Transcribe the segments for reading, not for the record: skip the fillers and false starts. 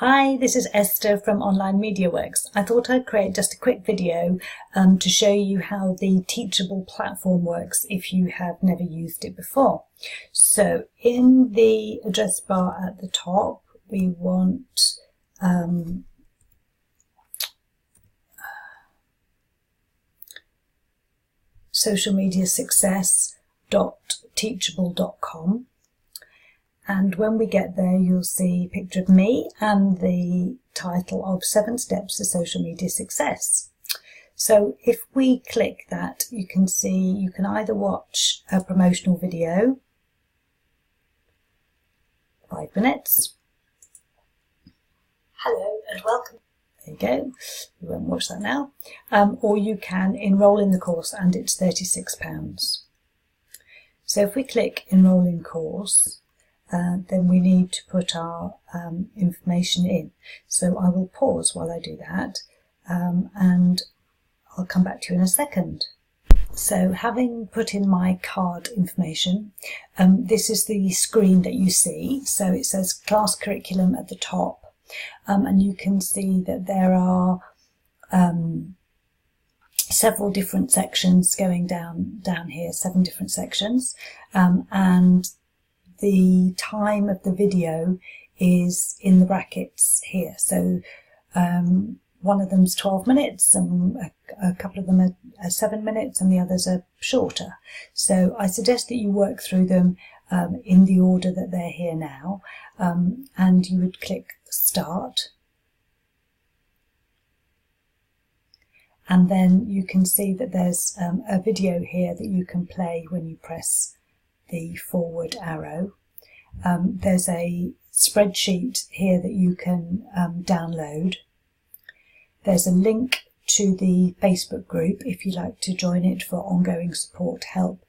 Hi, this is Esther from Online MediaWorks. I thought I'd create just a quick video to show you how the Teachable platform works if you have never used it before. So in the address bar at the top, we want socialmediasuccess.teachable.com. And when we get there, you'll see a picture of me and the title of 7 Steps to Social Media Success. So if we click that, you can see you can either watch a promotional video, 5 minutes. Hello and welcome. There you go. We won't watch that now. Or you can enrol in the course and it's £36. So if we click enrol in course, then we need to put our information in. So I will pause while I do that and I'll come back to you in a second. So having put in my card information, this is the screen that you see. So it says class curriculum at the top, and you can see that there are several different sections going down here, 7 different sections, and the time of the video is in the brackets here. So one of them's 12 minutes and a couple of them are 7 minutes and the others are shorter. So I suggest that you work through them in the order that they're here now, and you would click start. And then you can see that there's a video here that you can play when you press the forward arrow. There's a spreadsheet here that you can download. There's a link to the Facebook group if you'd like to join it for ongoing support, help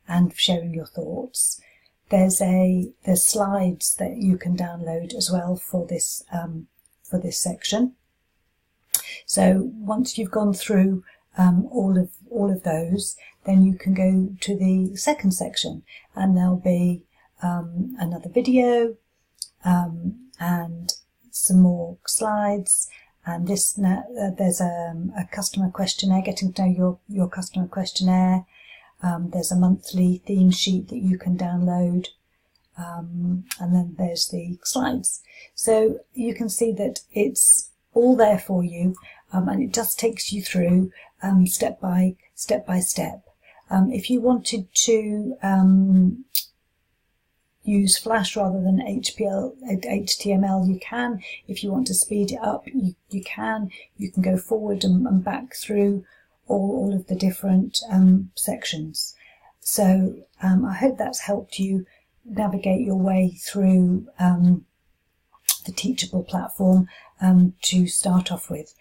and sharing your thoughts. There's slides that you can download as well for this section. So once you've gone through all of those, then you can go to the second section and there'll be another video and some more slides, and there's a customer questionnaire, getting to know your customer questionnaire. There's a monthly theme sheet that you can download, and then there's the slides. So you can see that it's all there for you, and it just takes you through step by step. If you wanted to use Flash rather than HTML, you can. If you want to speed it up, you can. You can go forward and back through all of the different sections. So I hope that's helped you navigate your way through the Teachable platform to start off with.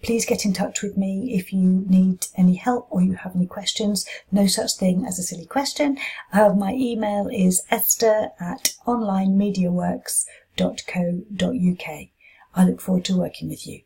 Please get in touch with me if you need any help or you have any questions. No such thing as a silly question. My email is esther@onlinemediaworks.co.uk. I look forward to working with you.